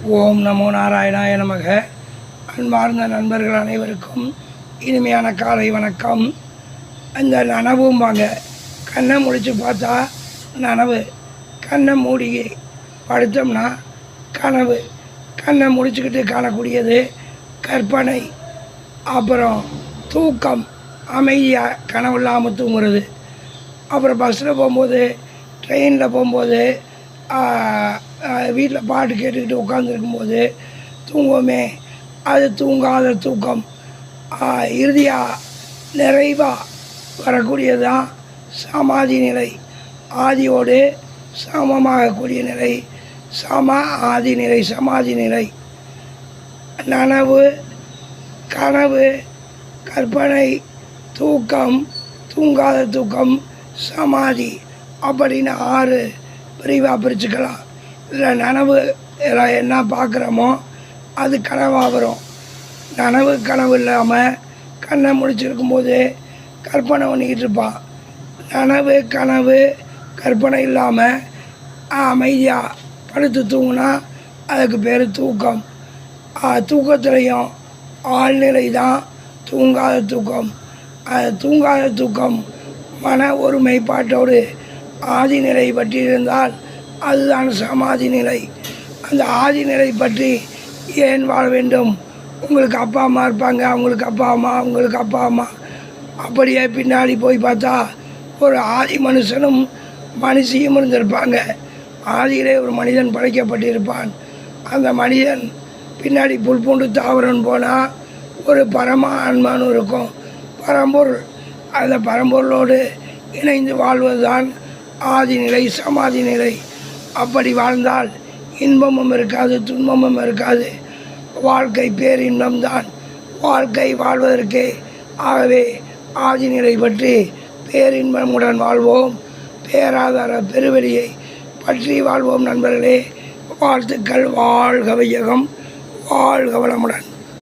ஓம் நமோ நாராயணாய நமக. அன்பார்ந்த நண்பர்கள் அனைவருக்கும் இனிமையான காலை வணக்கம். அந்த நனவும்பாங்க, கண்ணை முடித்து பார்த்தா நனவு, கண்ணை மூடி படுத்தோம்னா கனவு. கண்ணை முடிச்சுக்கிட்டு காணக்கூடியது கற்பனை. அப்புறம் தூக்கம், அமைதியாக கனவு இல்லாமல் தூங்குறது. அப்புறம் பஸ்ஸில் போகும்போது, ட்ரெயினில் போகும்போது, வீட்டில் பாட்டு கேட்டுக்கிட்டு உட்காந்துருக்கும்போது தூங்குவோமே, அது தூங்காத தூக்கம். இறுதியாக நிறைவாக வரக்கூடியது தான் சமாதி நிலை. ஆதியோடு சமமாகக்கூடிய நிலை ஆதி நிலை, சமாதி நிலை. நனவு, கனவு, கற்பனை, தூக்கம், தூங்காத தூக்கம், சமாதி அப்படின்னு 6 பிரிவாக பிரிச்சுக்கலாம். இதில் நனவு என்ன பார்க்குறோமோ அது கனவாக வரும். கனவு இல்லாமல் கண்ணை முடிச்சிருக்கும்போது கற்பனை பண்ணிக்கிட்டு இருப்பான். கனவு கற்பனை இல்லாமல் அமைதியாக படுத்து தூங்கினா அதுக்கு பேர் தூக்கம். தூக்கத்துலேயும் ஆழ்நிலை தான் தூங்காத தூக்கம். தூங்காத தூக்கம் மன ஒருமைப்பாட்டோடு ஆதி நிலை பற்றி இருந்தால் அதுதான் சமாதி நிலை. அந்த ஆதி நிலை பற்றி ஏன் வாழ வேண்டும்? உங்களுக்கு அப்பா அம்மா இருப்பாங்க, அவங்களுக்கு அப்பா அம்மா, அவங்களுக்கு அப்பா அம்மா. அப்படியே பின்னாடி போய் பார்த்தா ஒரு ஆதி மனுஷனும் மனுஷியும் இருந்திருப்பாங்க. ஆதியிலே ஒரு மனிதன் படைக்கப்பட்டிருப்பான். அந்த மனிதன் பின்னாடி புல் பூண்டு தாவரன் போனால் ஒரு பரம ஆன்மான்னு இருக்கும், பரம்பொருள். அந்த பரம்பொருளோடு இணைந்து வாழ்வதுதான் ஆதிநிலை, சமாதி நிலை. அப்படி வாழ்ந்தால் இன்பமும் இருக்காது, துன்பமும் இருக்காது. வாழ்க்கை பேரின்பம்தான். வாழ்க்கை வாழ்வதற்கே. ஆகவே ஆதிநிலை பற்றி பேரின்பமுடன் வாழ்வோம். பேராதார பெருவெளியை பற்றி வாழ்வோம். நண்பர்களே, வாழ்த்துக்கள். வாழ்க வையகம், வாழ்க வளமுடன்.